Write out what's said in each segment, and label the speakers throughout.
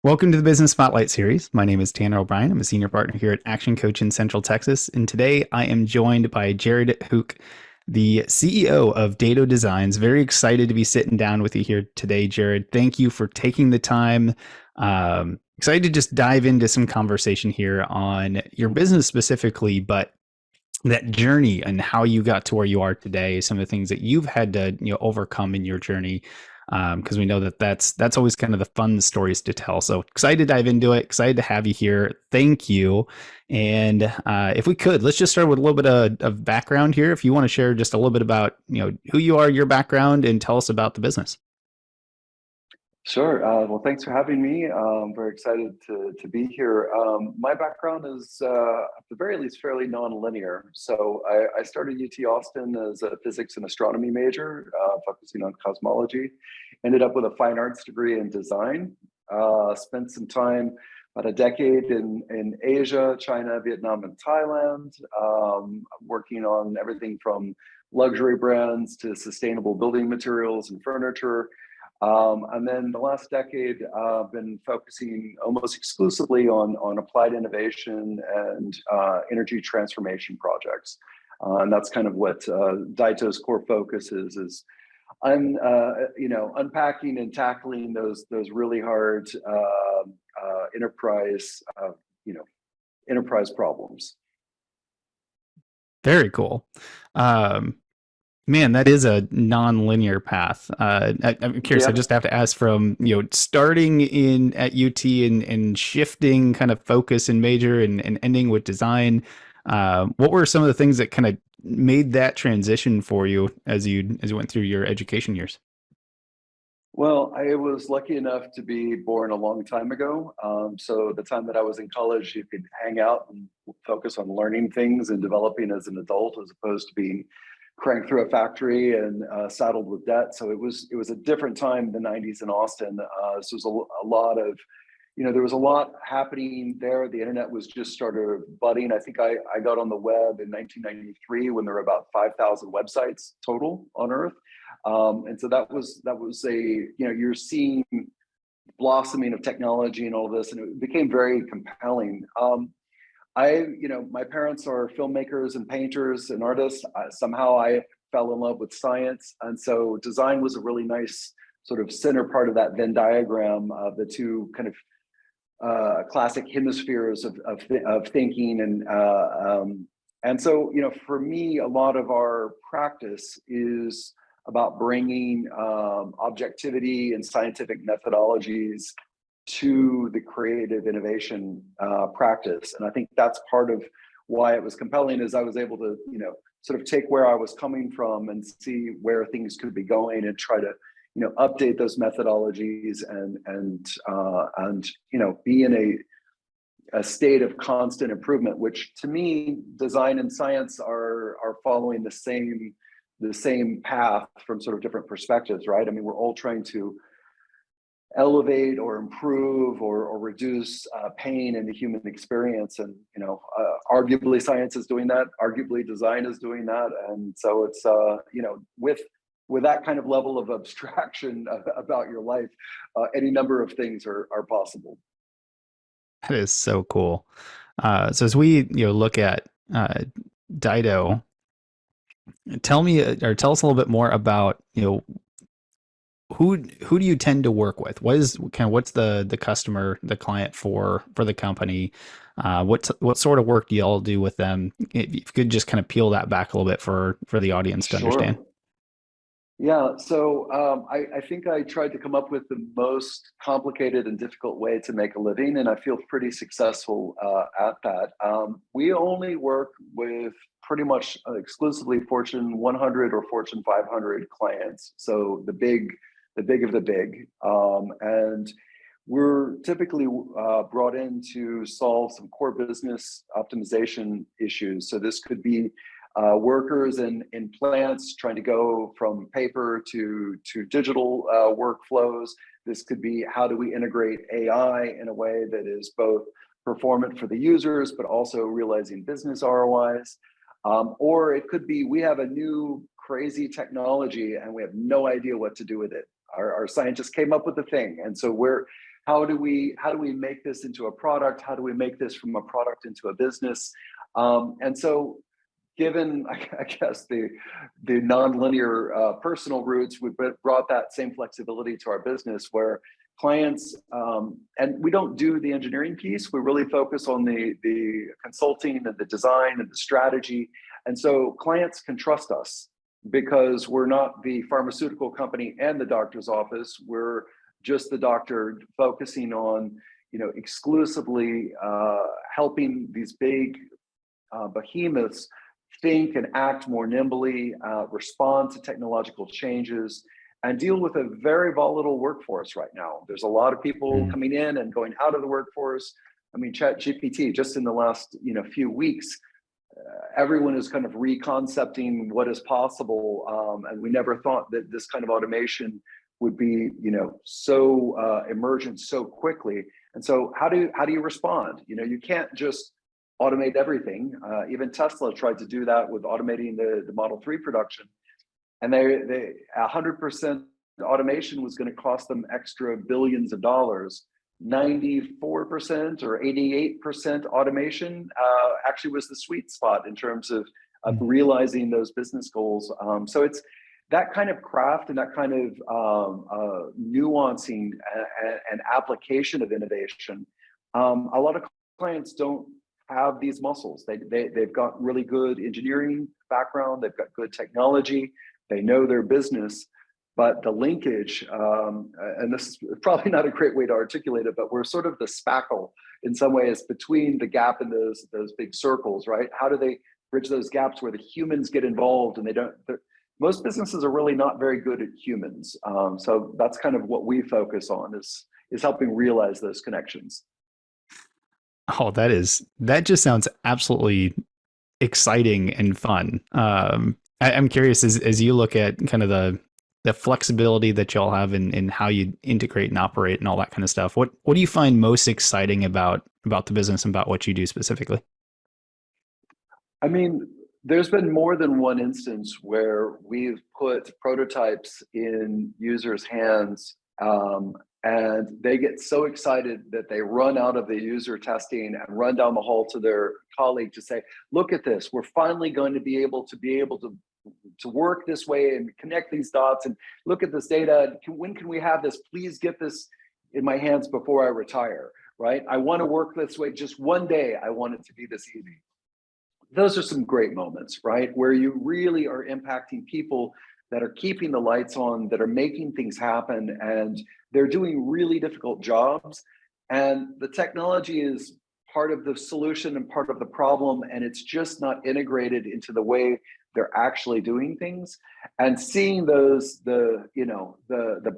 Speaker 1: Welcome to the Business Spotlight series. My name is Tanner O'Brien. I'm a senior partner here at ActionCOACH in Central Texas. And today I am joined by Jared Huke, the CEO of Daito Designs. Very excited to be sitting down with you here today, Jared. Thank you for taking the time. Excited to just dive into some conversation here on your business specifically, but that journey and how you got to where you are today, some of the things that you've had to overcome in your journey, because we know that that's always kind of the fun stories to tell. So excited to dive into it. Excited to have you here. Thank you. And if we could, let's just start with a little bit of background here. If you want to share just a little bit about who you are, your background, and tell us about the business.
Speaker 2: Sure. Well, thanks for having me. I'm very excited to be here. My background is, at the very least, fairly non-linear. So I started UT Austin as a physics and astronomy major, focusing on cosmology. Ended up with a fine arts degree in design. Spent some time, about a decade in Asia, China, Vietnam, and Thailand, working on everything from luxury brands to sustainable building materials and furniture. And then the last decade, I've been focusing almost exclusively on applied innovation and energy transformation projects. And that's kind of what Daito's core focus is unpacking and tackling those really hard enterprise enterprise problems.
Speaker 1: Very cool. Man, that is a non-linear path. I'm curious. I
Speaker 2: Yeah.
Speaker 1: just have to ask from starting in at UT and shifting kind of focus and major and ending with design. What were some of the things that kind of made that transition for you as you went through your education years?
Speaker 2: Well, I was lucky enough to be born a long time ago. So the time that I was in college, you could hang out and focus on learning things and developing as an adult, as opposed to being cranked through a factory and saddled with debt. So it was a different time in the 90s in Austin. This was a lot of, there was a lot happening there. The internet was just started budding. I think I got on the web in 1993 when there were about 5,000 websites total on Earth. And so that was you're seeing blossoming of technology and all this, and it became very compelling. My parents are filmmakers and painters and artists. Somehow I fell in love with science. And so design was a really nice sort of center part of that Venn diagram of the two kind of classic hemispheres of thinking. And so, for me, a lot of our practice is about bringing objectivity and scientific methodologies to the creative innovation practice. And I think that's part of why it was compelling, is I was able to, sort of take where I was coming from and see where things could be going and try to, update those methodologies and be in a state of constant improvement, which to me, design and science are following the same path from sort of different perspectives, right? I mean, we're all trying to elevate or improve or reduce pain in the human experience, and arguably science is doing that, arguably design is doing that, and so it's with that kind of level of abstraction about your life, any number of things are possible.
Speaker 1: That is so cool. So as we look at Daito, tell me or tell us a little bit more about who do you tend to work with? What's the customer, the client for the company? What sort of work do y'all do with them? If you could just kind of peel that back a little bit for the audience to understand.
Speaker 2: Sure. Yeah, so I think I tried to come up with the most complicated and difficult way to make a living, and I feel pretty successful at that. We only work with pretty much exclusively Fortune 100 or Fortune 500 clients, so the big of the big. And we're typically brought in to solve some core business optimization issues. So this could be workers in plants trying to go from paper to digital workflows. This could be, how do we integrate AI in a way that is both performant for the users, but also realizing business ROIs. Or it could be, we have a new crazy technology and we have no idea what to do with it. Our scientists came up with the thing. And so How do we make this into a product? How do we make this from a product into a business? And so given, I guess, the nonlinear personal roots, we brought that same flexibility to our business where clients, and we don't do the engineering piece, we really focus on the consulting and the design and the strategy. And so clients can trust us because we're not the pharmaceutical company and the doctor's office. We're just the doctor focusing on, exclusively helping these big behemoths think and act more nimbly, respond to technological changes, and deal with a very volatile workforce right now. There's a lot of people coming in and going out of the workforce. I mean, ChatGPT, just in the last few weeks, everyone is kind of reconcepting what is possible, and we never thought that this kind of automation would be so emergent so quickly. And so how do you respond? You can't just automate everything. Even Tesla tried to do that with automating the Model 3 production. And they 100% automation was going to cost them extra billions of dollars. 94% or 88% automation actually was the sweet spot in terms of realizing those business goals. So it's that kind of craft and that kind of nuancing and application of innovation. A lot of clients don't have these muscles. They've got really good engineering background, they've got good technology, they know their business, but the linkage, and this is probably not a great way to articulate it, but we're sort of the spackle in some ways between the gap in those big circles, right? How do they bridge those gaps where the humans get involved and most businesses are really not very good at humans. So that's kind of what we focus on is helping realize those connections.
Speaker 1: Oh, that just sounds absolutely exciting and fun. I'm curious as you look at kind of the flexibility that y'all have in how you integrate and operate and all that kind of stuff. What do you find most exciting about the business and about what you do specifically?
Speaker 2: I mean, there's been more than one instance where we've put prototypes in users' hands, and they get so excited that they run out of the user testing and run down the hall to their colleague to say, look at this, we're finally going to be able to work this way and connect these dots and look at this data. When can we have this? Please get this in my hands before I retire, right? I want to work this way just one day. I want it to be this easy. Those are some great moments, right? Where you really are impacting people that are keeping the lights on, that are making things happen, and they're doing really difficult jobs. And the technology is part of the solution and part of the problem, and it's just not integrated into the way they're actually doing things. And seeing the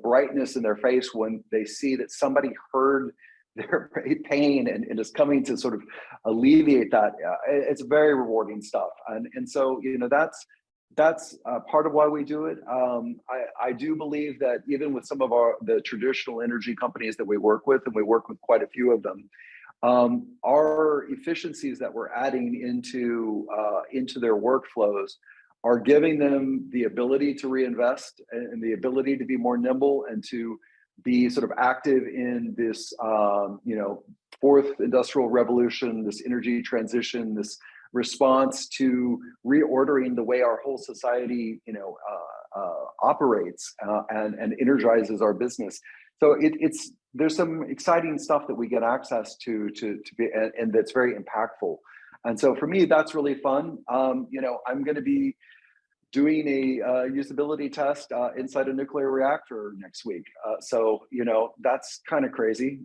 Speaker 2: brightness in their face when they see that somebody heard their pain and is coming to sort of alleviate that, it's very rewarding stuff. And so that's part of why we do it. I do believe that even with some of the traditional energy companies that we work with, and we work with quite a few of them, our efficiencies that we're adding into their workflows are giving them the ability to reinvest and the ability to be more nimble and to be sort of active in this, fourth industrial revolution, this energy transition, this response to reordering the way our whole society, operates and energizes our business. So there's some exciting stuff that we get access to be, and that's very impactful. And so for me, that's really fun. I'm going to be doing a usability test inside a nuclear reactor next week. So that's kind of crazy.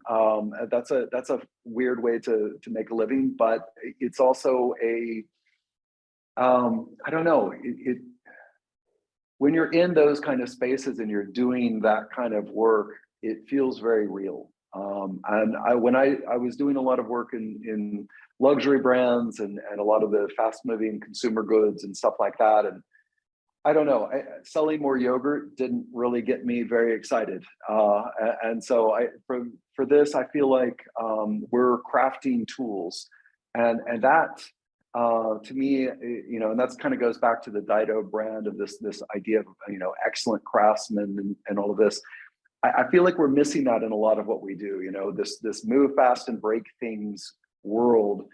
Speaker 2: That's a weird way to make a living, but it's also I don't know. When you're in those kind of spaces and you're doing that kind of work, it feels very real. And when I was doing a lot of work in luxury brands and a lot of the fast moving consumer goods and stuff like that, and I don't know, selling more yogurt didn't really get me very excited. And so for this, I feel like we're crafting tools, and that to me, and that's kind of goes back to the Daito brand of this idea of excellent craftsmen and all of this. I feel like we're missing that in a lot of what we do. This move fast and break things world.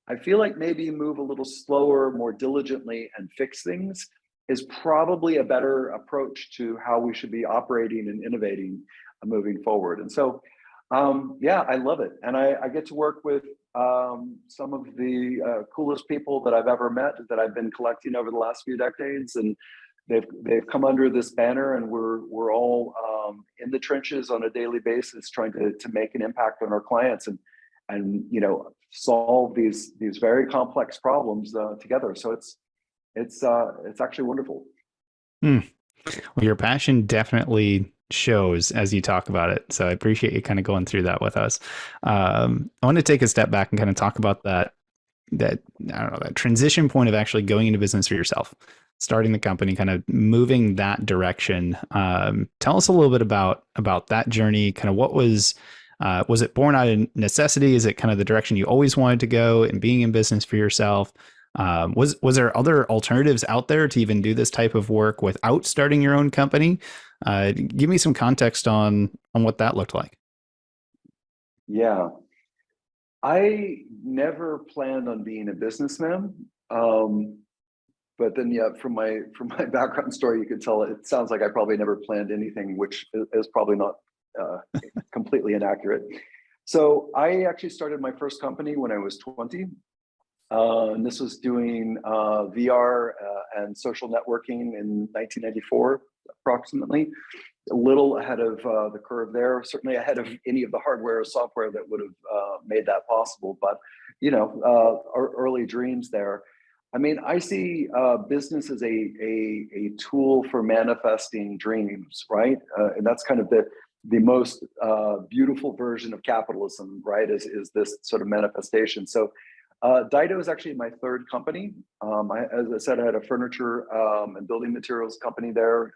Speaker 2: I feel like maybe move a little slower, more diligently, and fix things is probably a better approach to how we should be operating and innovating moving forward. And so, yeah, I love it, and I get to work with some of the coolest people that I've ever met, that I've been collecting over the last few decades, and they've come under this banner, and we're all in the trenches on a daily basis, trying to make an impact on our clients, and solve these very complex problems together. So it's actually wonderful.
Speaker 1: Hmm. Well, your passion definitely shows as you talk about it. So I appreciate you kind of going through that with us. I want to take a step back and kind of talk about that I don't know, that transition point of actually going into business for yourself, starting the company, kind of moving that direction. Tell us a little bit about that journey. Kind of what was it born out of necessity? Is it kind of the direction you always wanted to go in being in business for yourself? Was there other alternatives out there to even do this type of work without starting your own company? Give me some context on what that looked like.
Speaker 2: Yeah, I never planned on being a businessman. But then, yeah, from my background story, you can tell it sounds like I probably never planned anything, which is probably not uh, completely inaccurate. So I actually started my first company when I was 20. And this was doing VR and social networking in 1994, approximately. A little ahead of the curve there, certainly ahead of any of the hardware or software that would have made that possible. But, our early dreams there. I mean, I see business as a tool for manifesting dreams, right? And that's kind of the most beautiful version of capitalism, right? Is this sort of manifestation. So Daito is actually my third company. As I said, I had a furniture and building materials company there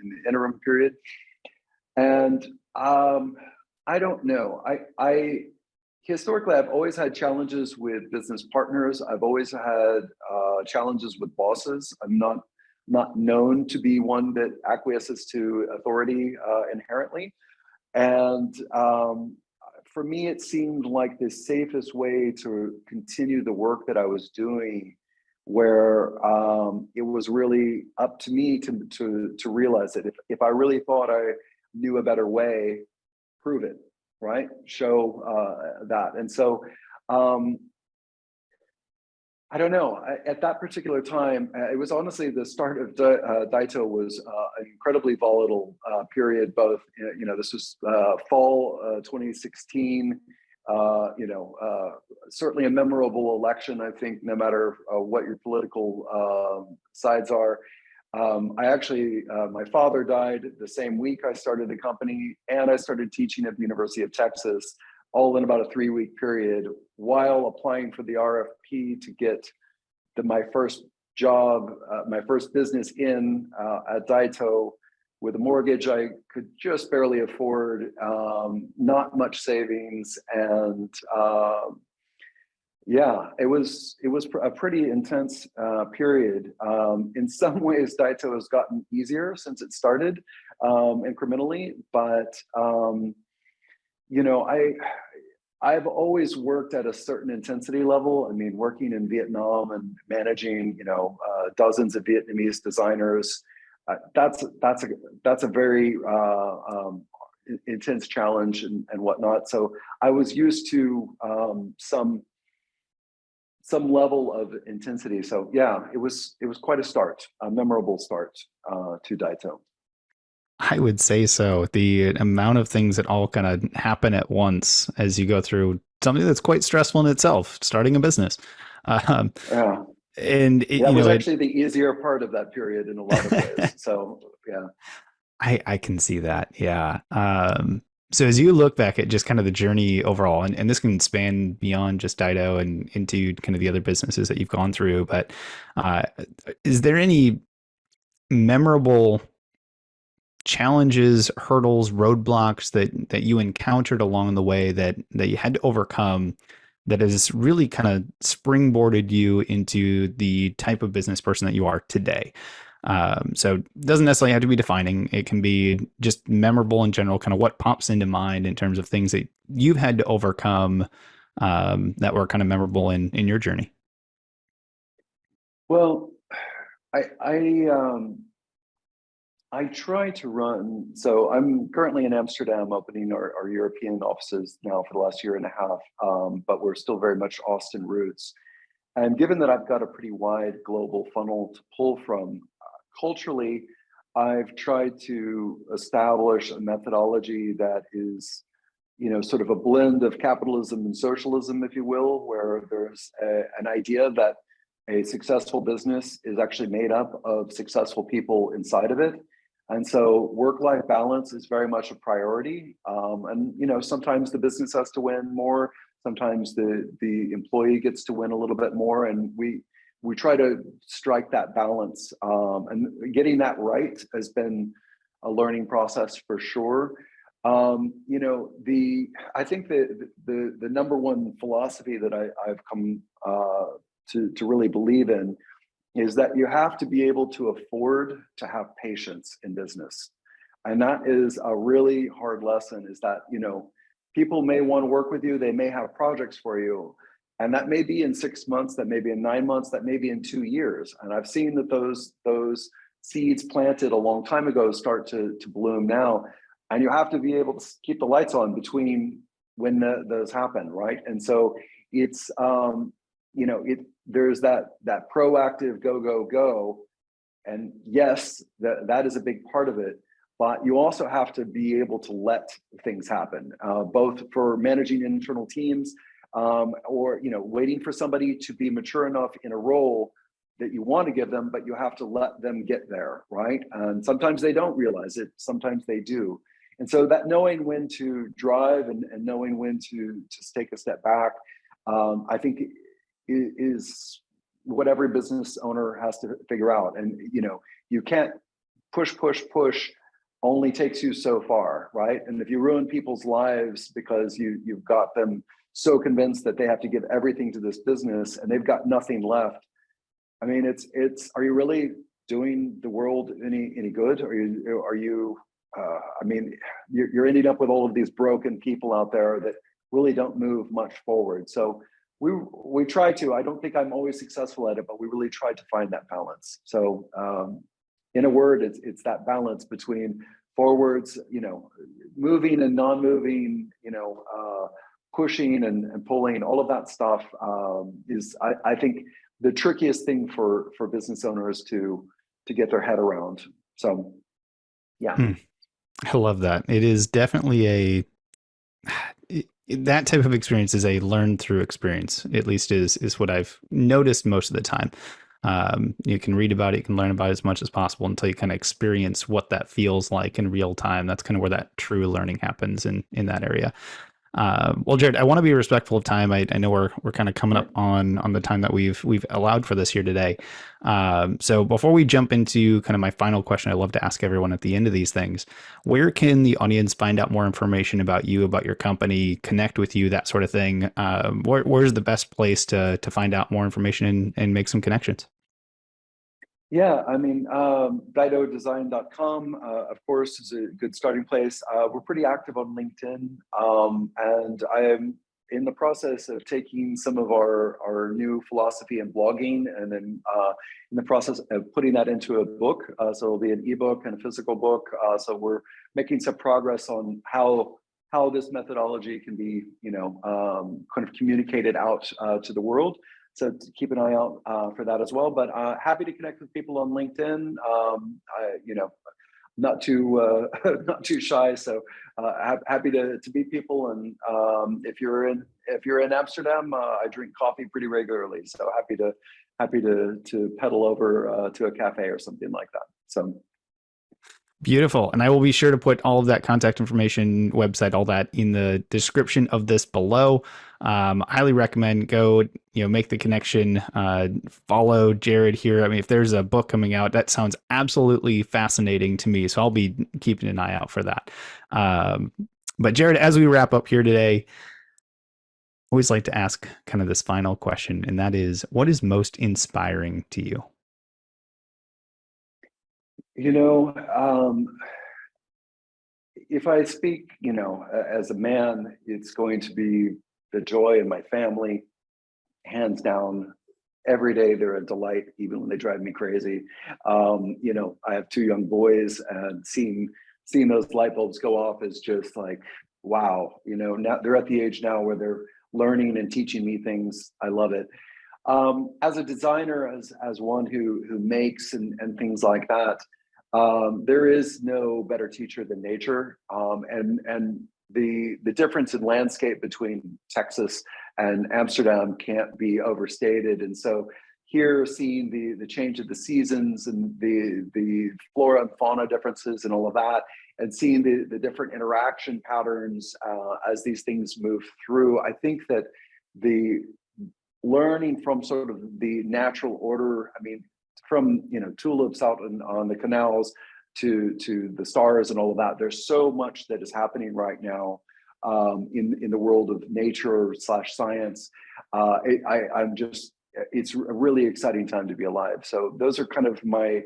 Speaker 2: in the interim period. And I don't know. I historically, I've always had challenges with business partners. I've always had challenges with bosses. I'm not known to be one that acquiesces to authority inherently. And for me, it seemed like the safest way to continue the work that I was doing, where it was really up to me to realize it. If I really thought I knew a better way, prove it, right? Show that. And so I don't know. At that particular time, it was honestly the start of Daito was an incredibly volatile period. Both, this was fall 2016. Certainly a memorable election. I think no matter what your political sides are. I actually, my father died the same week I started the company, and I started teaching at the University of Texas, all in about a 3-week period, while applying for the RFP to get my first job, my first business in at Daito, with a mortgage I could just barely afford, not much savings, and yeah, it was a pretty intense period. In some ways, Daito has gotten easier since it started incrementally, but I've always worked at a certain intensity level. I mean, working in Vietnam and managing dozens of Vietnamese designers, that's a very intense challenge and whatnot. So I was used to some level of intensity. So yeah, it was quite a start, a memorable start to Daito.
Speaker 1: I would say so. The amount of things that all kind of happen at once as you go through something that's quite stressful in itself, starting a business. Um,
Speaker 2: Yeah,
Speaker 1: and
Speaker 2: yeah, it was actually the easier part of that period in a lot of ways. So yeah.
Speaker 1: I can see that. Yeah. So as you look back at just kind of the journey overall, and this can span beyond just Dido and into kind of the other businesses that you've gone through, but uh, is there any memorable challenges, hurdles, roadblocks that you encountered along the way that you had to overcome that has really kind of springboarded you into the type of business person that you are today? So it doesn't necessarily have to be defining. It can be just memorable in general, kind of what pops into mind in terms of things that you've had to overcome that were kind of memorable in your journey.
Speaker 2: Well, I I I try to run. So I'm currently in Amsterdam, opening our European offices now for the last year and a half. But we're still very much Austin roots. And given that I've got a pretty wide global funnel to pull from, culturally, I've tried to establish a methodology that is, sort of a blend of capitalism and socialism, if you will, where there's an idea that a successful business is actually made up of successful people inside of it. And so work-life balance is very much a priority. And sometimes the business has to win more. Sometimes the employee gets to win a little bit more, and we try to strike that balance. And getting that right has been a learning process for sure. The I think the number one philosophy that I've come to really believe in is that you have to be able to afford to have patience in business. And that is a really hard lesson, is that, people may want to work with you, they may have projects for you. And that may be in 6 months, that may be in 9 months, that may be in 2 years. And I've seen that those seeds planted a long time ago start to bloom now. And you have to be able to keep the lights on between when those happen, right? And so it's there's that proactive go, and yes, that is a big part of it. But you also have to be able to let things happen, both for managing internal teams, or waiting for somebody to be mature enough in a role that you want to give them, but you have to let them get there, right? And sometimes they don't realize it, sometimes they do. And so that knowing when to drive and knowing when to take a step back, I think is what every business owner has to figure out. And you can't push only takes you so far, right? And if you ruin people's lives because you've got them so convinced that they have to give everything to this business and they've got nothing left, I mean, are you really doing the world any good? I mean, you're ending up with all of these broken people out there that really don't move much forward. So we try to. I don't think I'm always successful at it, but we really try to find that balance. So, in a word, it's that balance between forwards, moving and non-moving, pushing and pulling. All of that stuff is, I think, the trickiest thing for business owners to get their head around. So, yeah.
Speaker 1: Hmm. I love that. It is definitely that type of experience is a learn through experience, at least is what I've noticed most of the time. You can read about it, you can learn about it as much as possible until you kind of experience what that feels like in real time. That's kind of where that true learning happens in that area. Well, Jared, I want to be respectful of time. I know we're kind of coming up on the time that we've allowed for this here today. So before we jump into kind of my final question, I love to ask everyone at the end of these things, where can the audience find out more information about you, about your company, connect with you, that sort of thing? Where's the best place to find out more information and make some connections?
Speaker 2: Yeah, I mean, daitodesign.com, of course, is a good starting place. We're pretty active on LinkedIn, and I am in the process of taking some of our new philosophy and blogging, and then in the process of putting that into a book. So it'll be an ebook and a physical book. So we're making some progress on how this methodology can be, kind of communicated out to the world. So keep an eye out for that as well. But happy to connect with people on LinkedIn. Not too not too shy. So happy to meet people. And if you're in Amsterdam, I drink coffee pretty regularly. So happy to pedal over to a cafe or something like that. So.
Speaker 1: Beautiful. And I will be sure to put all of that contact information, website, all that in the description of this below. Highly recommend go, make the connection, follow Jared here. I mean, if there's a book coming out, that sounds absolutely fascinating to me. So I'll be keeping an eye out for that. But Jared, as we wrap up here today, I always like to ask kind of this final question, and that is, what is most inspiring to you?
Speaker 2: You know, if I speak, as a man, it's going to be the joy in my family, hands down. Every day they're a delight, even when they drive me crazy. I have two young boys, and seeing those light bulbs go off is just like, wow. Now they're at the age now where they're learning and teaching me things. I love it. As a designer, as one who makes and things like that, there is no better teacher than nature. And the difference in landscape between Texas and Amsterdam can't be overstated. And so here, seeing the change of the seasons and the flora and fauna differences and all of that, and seeing the different interaction patterns as these things move through, I think that the learning from sort of the natural order. I mean, from tulips out on the canals to the stars and all of that. There's so much that is happening right now in the world of nature slash science. I'm just, it's a really exciting time to be alive. So those are kind of my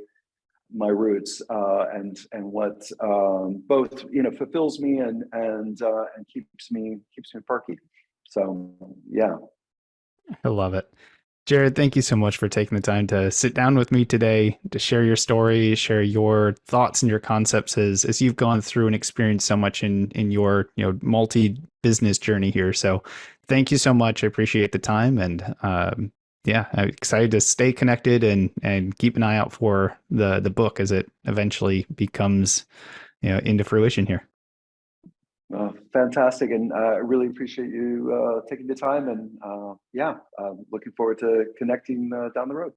Speaker 2: roots, and what both fulfills me and keeps me perky. So yeah.
Speaker 1: I love it. Jared, thank you so much for taking the time to sit down with me today to share your story, share your thoughts and your concepts as you've gone through and experienced so much in your multi-business journey here. So thank you so much. I appreciate the time, and yeah, I'm excited to stay connected and keep an eye out for the book as it eventually becomes into fruition here.
Speaker 2: Fantastic, and I really appreciate you taking the time, and yeah, looking forward to connecting down the road.